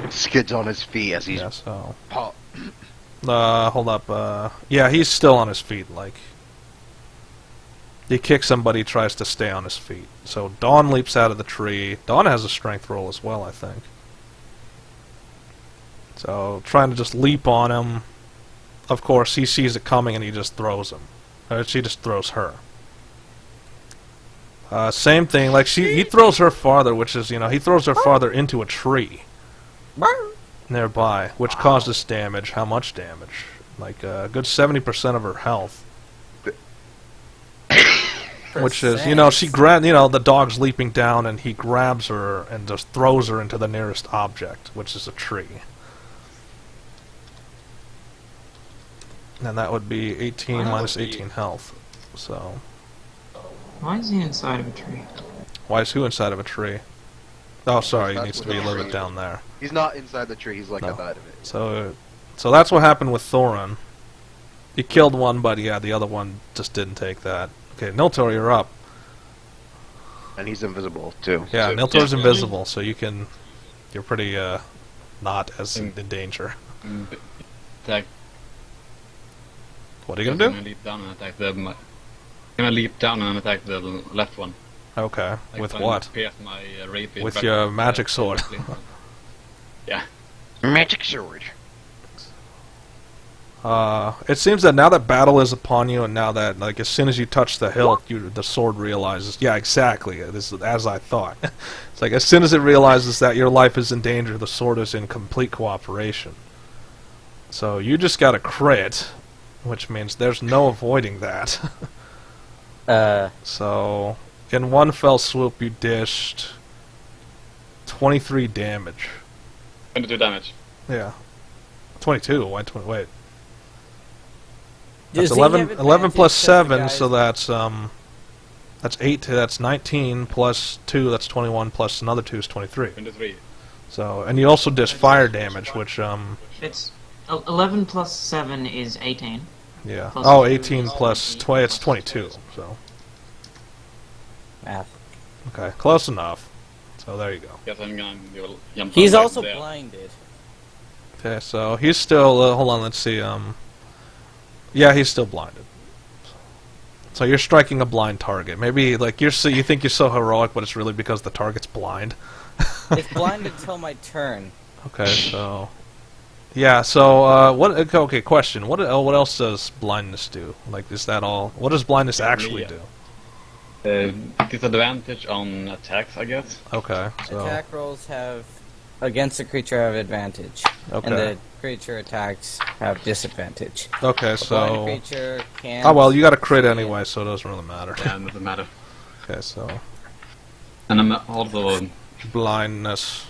[SPEAKER 3] Skids on his feet as he's...
[SPEAKER 1] Yeah, so...
[SPEAKER 3] pop.
[SPEAKER 1] Hold up, yeah, he's still on his feet, like... He kicks him, but he tries to stay on his feet. So, Dawn leaps out of the tree. Dawn has a strength roll as well, I think. So, trying to just leap on him. Of course, he sees it coming and he just throws him. Or she just throws her. Same thing, like, he throws her farther, which is, you know, he throws her farther into a tree. Nearby, which causes damage. How much damage? Like a good 70% of her health. Which is, you know, the dog's leaping down and he grabs her and just throws her into the nearest object, which is a tree. And that would be 18 minus 18 health. So.
[SPEAKER 4] Why is he inside of a tree?
[SPEAKER 1] Why is who inside of a tree? Oh, sorry, he needs to be a little bit down there.
[SPEAKER 3] He's not inside the tree, he's like
[SPEAKER 1] No.
[SPEAKER 3] outside of it.
[SPEAKER 1] So that's what happened with Thorin. He killed one, but yeah, the other one just didn't take that. Okay, Niltaor, you're up.
[SPEAKER 3] And he's invisible, too.
[SPEAKER 1] Yeah,
[SPEAKER 5] So-
[SPEAKER 1] Niltaor's
[SPEAKER 5] yeah.
[SPEAKER 1] invisible, so you're pretty, not as in danger.
[SPEAKER 5] Attack.
[SPEAKER 1] What are you
[SPEAKER 5] I'm
[SPEAKER 1] gonna
[SPEAKER 5] gonna
[SPEAKER 1] do?
[SPEAKER 5] leap down and attack the... gonna leap down and attack the left one.
[SPEAKER 1] Okay,
[SPEAKER 5] Like
[SPEAKER 1] with
[SPEAKER 5] trying to
[SPEAKER 1] what?
[SPEAKER 5] pierce my rapier
[SPEAKER 1] With
[SPEAKER 5] back
[SPEAKER 1] your
[SPEAKER 5] with,
[SPEAKER 1] magic sword.
[SPEAKER 5] Yeah.
[SPEAKER 3] Magic sword.
[SPEAKER 1] It seems that now that battle is upon you, and now that, like, as soon as you touch the hilt, the sword realizes, yeah, exactly, this is as I thought. It's like, as soon as it realizes that your life is in danger, the sword is in complete cooperation. So, you just got a crit, which means there's no avoiding that. So, in one fell swoop, you dished 23 damage.
[SPEAKER 5] 22 damage.
[SPEAKER 1] Yeah. 22, why 20, wait.
[SPEAKER 2] Does
[SPEAKER 1] That's
[SPEAKER 2] he
[SPEAKER 1] 11,
[SPEAKER 2] have
[SPEAKER 1] 11 plus
[SPEAKER 2] advantage 'cause the
[SPEAKER 1] 7, so that's 8, that's 19, plus 2, that's 21, plus another 2 is 23.
[SPEAKER 5] 23.
[SPEAKER 1] So, and you also dish fire damage, which,
[SPEAKER 4] It's 11 plus 7 is 18.
[SPEAKER 1] yeah.
[SPEAKER 4] Plus
[SPEAKER 1] Oh,
[SPEAKER 4] 2
[SPEAKER 1] 18
[SPEAKER 4] is
[SPEAKER 1] plus
[SPEAKER 4] 20,
[SPEAKER 1] it's 22, so.
[SPEAKER 2] Math.
[SPEAKER 1] Okay, close enough. So, there you go.
[SPEAKER 5] Guess I'm gonna jump
[SPEAKER 2] He's
[SPEAKER 5] down
[SPEAKER 2] also
[SPEAKER 5] there.
[SPEAKER 2] blinded.
[SPEAKER 1] Okay, so he's still, hold on, let's see, yeah, he's still blinded. So you're striking a blind target. Maybe, like, you think you're so heroic, but it's really because the target's blind.
[SPEAKER 2] It's blinded till my turn.
[SPEAKER 1] Okay, so... Yeah, so, okay, question. What else does blindness do? Like, is that all? What does blindness actually do?
[SPEAKER 5] Disadvantage on attacks, I guess.
[SPEAKER 1] Okay, so...
[SPEAKER 2] Attack rolls have against the creature have advantage,
[SPEAKER 1] Okay.
[SPEAKER 2] and the creature attacks have disadvantage.
[SPEAKER 1] Okay,
[SPEAKER 2] A blind
[SPEAKER 1] so...
[SPEAKER 2] creature can.
[SPEAKER 1] Oh, well, you got a crit anyway, so it doesn't really matter.
[SPEAKER 5] Yeah, it doesn't matter.
[SPEAKER 1] Okay, so...
[SPEAKER 5] And I'm also...
[SPEAKER 1] Blindness.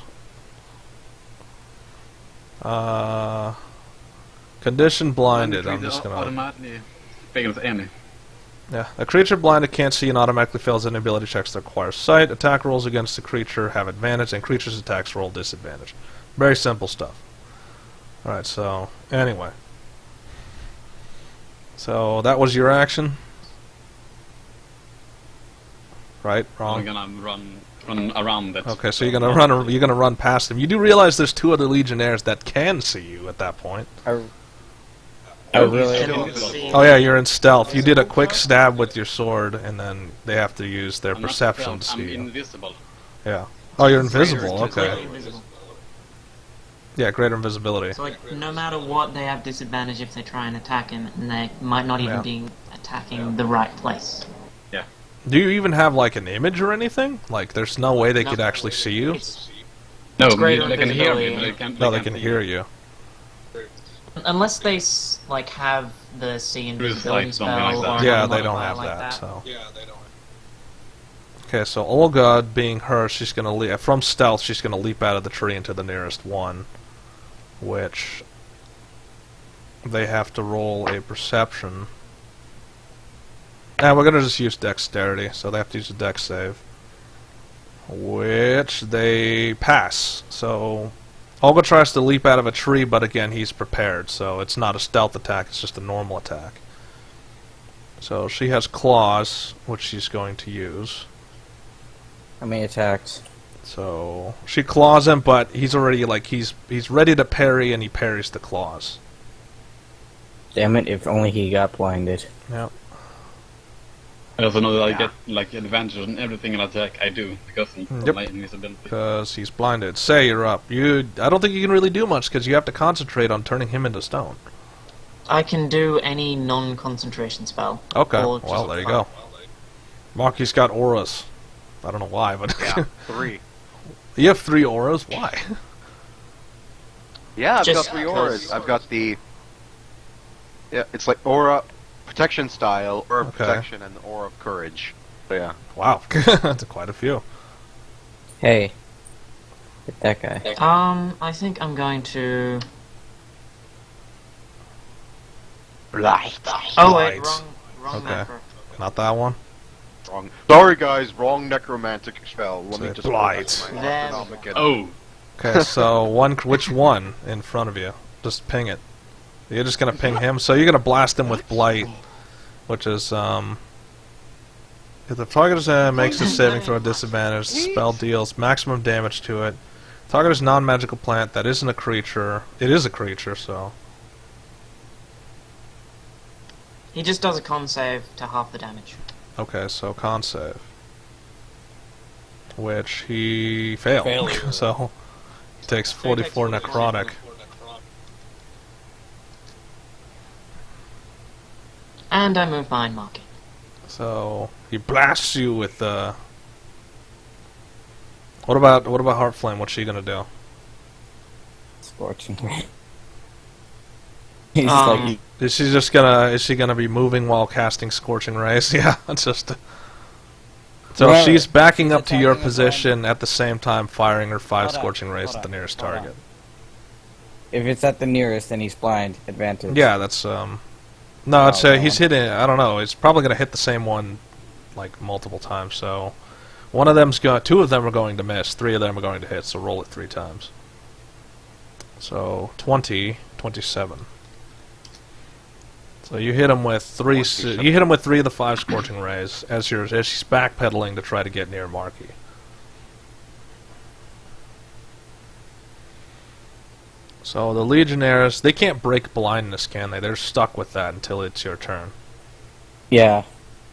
[SPEAKER 1] Condition blinded, I'm just gonna...
[SPEAKER 5] automatically fails any.
[SPEAKER 1] Yeah, a creature blinded can't see and automatically fails any ability checks that require sight. Attack rolls against the creature have advantage, and creature's attacks roll disadvantage. Very simple stuff. Alright, so, anyway. So, that was your action? Right? Wrong?
[SPEAKER 5] I'm gonna run around it.
[SPEAKER 1] Okay, so you're gonna run past him. You do realize there's 2 other legionnaires that can see you at that point.
[SPEAKER 2] I really.
[SPEAKER 1] Oh yeah, you're in stealth. You did a quick stab with your sword, and then they have to use their
[SPEAKER 5] I'm not
[SPEAKER 1] perception to
[SPEAKER 5] stealth, I'm
[SPEAKER 1] see you.
[SPEAKER 5] invisible.
[SPEAKER 1] Yeah. Oh, you're invisible.
[SPEAKER 4] Completely
[SPEAKER 1] Okay.
[SPEAKER 4] invisible.
[SPEAKER 1] Yeah, greater invisibility.
[SPEAKER 4] So, like, no matter what, they have disadvantage if they try and attack him, and they might not even be attacking the right place.
[SPEAKER 1] Do you even have, like, an image or anything? Like, there's no way they could actually see you?
[SPEAKER 5] No,
[SPEAKER 4] It's greater
[SPEAKER 5] they can hear me,
[SPEAKER 4] invisibility.
[SPEAKER 5] but they can't.
[SPEAKER 1] No, they
[SPEAKER 5] can't
[SPEAKER 1] can
[SPEAKER 5] see
[SPEAKER 1] hear you.
[SPEAKER 4] Unless they, like, have the see invisibility
[SPEAKER 5] like something like
[SPEAKER 4] spell
[SPEAKER 5] that.
[SPEAKER 4] or
[SPEAKER 1] Yeah,
[SPEAKER 4] another
[SPEAKER 1] they don't
[SPEAKER 4] modifier
[SPEAKER 1] have
[SPEAKER 4] like
[SPEAKER 1] that, so... Okay, so Olga, being her, she's gonna leap... From stealth, she's gonna leap out of the tree into the nearest one. Which... They have to roll a perception. We're gonna just use dexterity, so they have to use a dex save. Which they pass. So Olga tries to leap out of a tree, but again, he's prepared, so it's not a stealth attack, it's just a normal attack. So she has claws, which she's going to use.
[SPEAKER 2] How many attacks?
[SPEAKER 1] So she claws him, but he's already, like, he's ready to parry, and he parries the claws.
[SPEAKER 2] Damn it, if only he got blinded.
[SPEAKER 1] Yep.
[SPEAKER 5] I also know that I get like advantage on every single attack I do because of my invisibility.
[SPEAKER 1] Because he's blinded. Say you're up. I don't think you can really do much because you have to concentrate on turning him into stone.
[SPEAKER 4] I can do any non-concentration spell.
[SPEAKER 1] Okay,
[SPEAKER 4] or just
[SPEAKER 1] well, there you go. Marky's got auras. I don't know why, but...
[SPEAKER 3] Yeah, 3.
[SPEAKER 1] You have 3 auras? Why?
[SPEAKER 3] Yeah, I've got
[SPEAKER 4] Just
[SPEAKER 3] 3
[SPEAKER 4] because-
[SPEAKER 3] auras. I've got the... Yeah, it's like aura, protection style, aura of
[SPEAKER 1] Okay.
[SPEAKER 3] protection, and aura of courage. So yeah.
[SPEAKER 1] Wow, that's quite a few.
[SPEAKER 2] Hey. Hit that guy.
[SPEAKER 4] I think I'm going to...
[SPEAKER 3] Blight.
[SPEAKER 4] Oh wait,
[SPEAKER 1] Blight.
[SPEAKER 4] wrong
[SPEAKER 1] Okay.
[SPEAKER 4] macro.
[SPEAKER 1] Not that one?
[SPEAKER 3] Wrong. Sorry guys, wrong necromantic spell. Let me
[SPEAKER 1] Say
[SPEAKER 3] just...
[SPEAKER 1] blight.
[SPEAKER 5] Oh,
[SPEAKER 1] Okay, so which one in front of you? Just ping it. You're just gonna ping him, so you're gonna blast him with Blight, which is, if the target makes a saving throw at disadvantage, the spell deals maximum damage to it. Target is non-magical plant that isn't a creature. It is a creature, so...
[SPEAKER 4] He just does a con save to half the damage.
[SPEAKER 1] Okay, so con save. Which he failed. So he takes 44 necrotic.
[SPEAKER 4] And I move behind Marky.
[SPEAKER 1] So he blasts you with What about Heartflame? What's she gonna do?
[SPEAKER 2] Scorching ray. He's
[SPEAKER 4] Um,
[SPEAKER 2] like,
[SPEAKER 1] Is she gonna be moving while casting Scorching Rays? Yeah, it's just. So
[SPEAKER 2] Right.
[SPEAKER 1] she's backing up to your
[SPEAKER 2] Attacking
[SPEAKER 1] position at the same time, firing her 5
[SPEAKER 2] Hold on,
[SPEAKER 1] Scorching Rays
[SPEAKER 2] hold
[SPEAKER 1] at the
[SPEAKER 2] on,
[SPEAKER 1] nearest
[SPEAKER 2] hold on.
[SPEAKER 1] target.
[SPEAKER 2] if it's at the nearest and he's blind, advantage.
[SPEAKER 1] Yeah, that's No, it's
[SPEAKER 2] Oh,
[SPEAKER 1] he's hitting. I don't know. It's probably gonna hit the same one, like multiple times. So, two of them are going to miss. 3 of them are going to hit. So roll it 3 times. So 20, 27. So you hit him with 3. You hit him with 3 of the 5 Scorching Rays as she's backpedaling to try to get near Marky. So the Legionnaires, they can't break blindness, can they? They're stuck with that until it's your turn.
[SPEAKER 2] Yeah.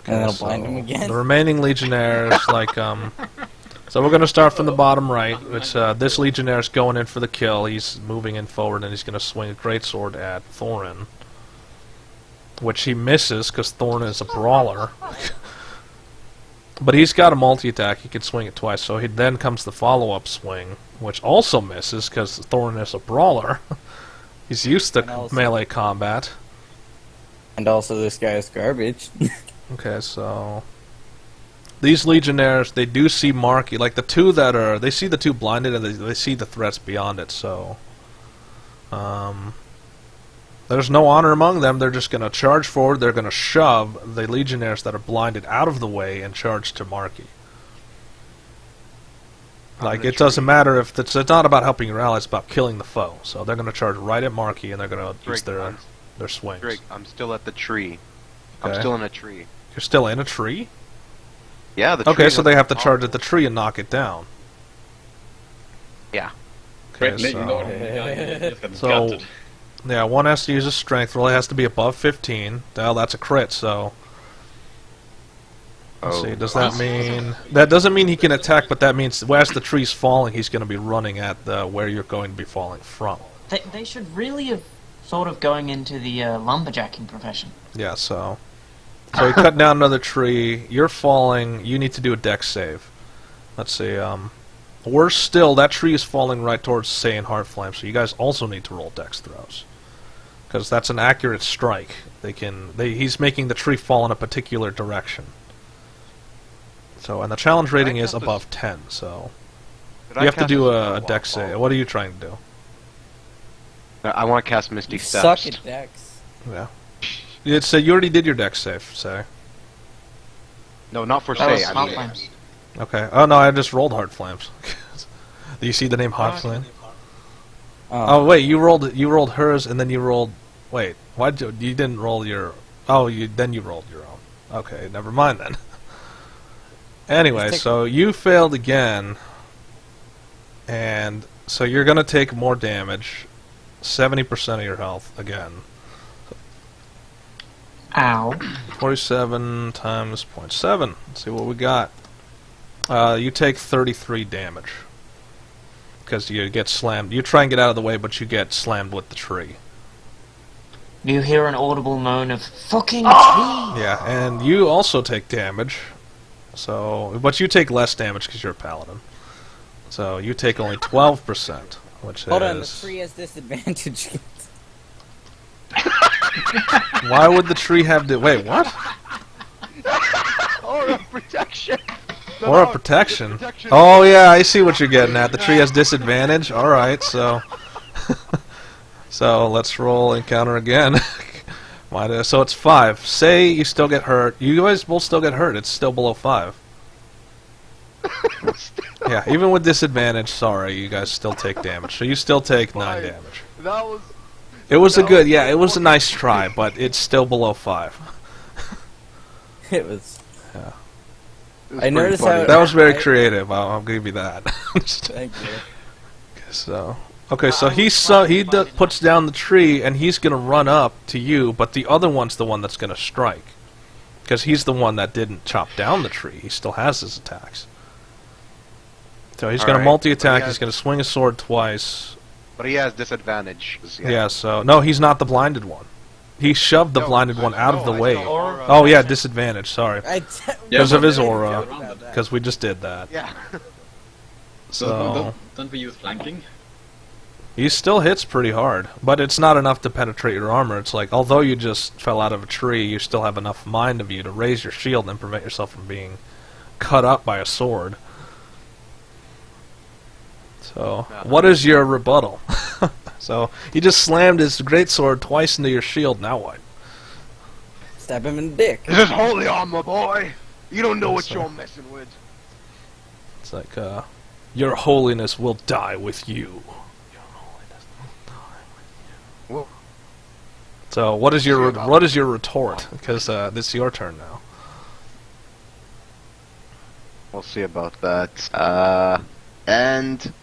[SPEAKER 1] Okay,
[SPEAKER 2] And that'll
[SPEAKER 1] so
[SPEAKER 2] blind him again.
[SPEAKER 1] The remaining Legionnaires, so we're going to start from the bottom right. It's this Legionnaire's going in for the kill. He's moving in forward, and he's going to swing a greatsword at Thorin, which he misses because Thorin is a brawler. But he's got a multi-attack. He can swing it twice. So then comes the follow-up swing, which also misses because Thorin is a brawler. He's used
[SPEAKER 2] And
[SPEAKER 1] to
[SPEAKER 2] also-
[SPEAKER 1] melee combat.
[SPEAKER 2] And also, this guy is garbage.
[SPEAKER 1] Okay, so these Legionnaires, they do see Marky. Like the 2 they see the 2 blinded, and they see the threats beyond it. So there's no honor among them. They're just going to charge forward. They're going to shove the Legionnaires that are blinded out of the way and charge to Marky. Like, it doesn't matter if it's not about helping your allies, it's about killing the foe. So they're going to charge right at Marky, and they're going to use
[SPEAKER 3] Drake,
[SPEAKER 1] their swings.
[SPEAKER 3] Drake, I'm still at the tree. I'm
[SPEAKER 1] Okay.
[SPEAKER 3] still in a tree.
[SPEAKER 1] You're still in a tree?
[SPEAKER 3] Yeah, the tree.
[SPEAKER 1] Okay, so
[SPEAKER 3] has
[SPEAKER 1] they
[SPEAKER 3] a
[SPEAKER 1] have to
[SPEAKER 3] top.
[SPEAKER 1] charge at the tree and knock it down.
[SPEAKER 3] Yeah.
[SPEAKER 1] Okay,
[SPEAKER 5] great
[SPEAKER 1] so...
[SPEAKER 5] no, yeah, just got
[SPEAKER 1] So,
[SPEAKER 5] gutted.
[SPEAKER 1] yeah, one has to use a strength roll. It has to be above 15. Well, that's a crit, so... Let's
[SPEAKER 3] Oh,
[SPEAKER 1] see, does that mean... That doesn't mean he can attack, but that means as the tree's falling, he's going to be running at where you're going to be falling from.
[SPEAKER 4] They should really have thought of going into the lumberjacking profession.
[SPEAKER 1] Yeah, so you cut down another tree, you're falling, you need to do a dex save. Let's see, worse still, that tree is falling right towards Say and Heartflame, so you guys also need to roll dex throws. Because that's an accurate strike. He's making the tree fall in a particular direction. So, and the challenge rating is above 10, so you have to do a dex save. What are you trying to do?
[SPEAKER 3] I want to cast Misty
[SPEAKER 2] You
[SPEAKER 3] Steps.
[SPEAKER 2] suck at Dex.
[SPEAKER 1] Yeah. You already did your dex save, Say.
[SPEAKER 3] No, not for
[SPEAKER 4] That was
[SPEAKER 3] Say. I
[SPEAKER 4] Hot
[SPEAKER 3] mean,
[SPEAKER 4] Flames.
[SPEAKER 1] Okay. Oh no, I just rolled Heart Flames. Do you see the name Heart Flame? Oh wait, you rolled hers and then you rolled. Wait, you didn't roll your? Oh, then you rolled your own. Okay, never mind then. Anyway, so you failed again, and so you're gonna take more damage, 70% of your health again.
[SPEAKER 4] Ow.
[SPEAKER 1] 47 times 0.7. Let's see what we got. You take 33 damage. Because you get slammed. You try and get out of the way, but you get slammed with the tree.
[SPEAKER 4] You hear an audible moan of fucking tree.
[SPEAKER 1] Yeah, and you also take damage. So, but you take less damage because you're a paladin. So you take only 12%, which
[SPEAKER 2] Hold
[SPEAKER 1] is...
[SPEAKER 2] on, the tree has disadvantage.
[SPEAKER 1] Why would the tree have to... Wait, what?
[SPEAKER 3] or a protection.
[SPEAKER 1] Or a protection. Oh yeah, I see what you're getting at. The tree has disadvantage. Alright, so... so let's roll encounter again. So it's 5. Say you still get hurt. You guys both still get hurt. It's still below 5. Yeah, even with disadvantage, sorry, you guys still take damage. So you still take 9 damage.
[SPEAKER 3] That was...
[SPEAKER 1] It was a good, yeah, it was a nice try, but it's still below 5.
[SPEAKER 2] It was.
[SPEAKER 1] Yeah.
[SPEAKER 2] I noticed how
[SPEAKER 1] That was very creative. I'll give you that.
[SPEAKER 2] Thank you.
[SPEAKER 1] So, okay, so he puts down the tree and he's gonna run up to you, but the other one's the one that's gonna strike, because he's the one that didn't chop down the tree. He still has his attacks. So he's gonna multi-attack. He's gonna swing a sword twice.
[SPEAKER 3] But he has disadvantage.
[SPEAKER 1] Yeah. So no, he's not the blinded one. He shoved the blinded one out of the way. Oh yeah, disadvantage. Sorry, because of his aura. Because we just did that.
[SPEAKER 3] Yeah.
[SPEAKER 1] So
[SPEAKER 5] don't we use flanking?
[SPEAKER 1] he still hits pretty hard, but it's not enough to penetrate your armor. It's like, although you just fell out of a tree, you still have enough mind of you to raise your shield and prevent yourself from being cut up by a sword. So, what is your rebuttal? So, he just slammed his greatsword twice into your shield, now what?
[SPEAKER 2] Stab him in the dick.
[SPEAKER 3] This is holy armor, boy. You don't know what you're messing with.
[SPEAKER 1] It's like, your holiness will die with you. Your holiness will die with you.
[SPEAKER 3] Whoa.
[SPEAKER 1] So, what is your retort? Because this is your turn now.
[SPEAKER 3] We'll see about that. And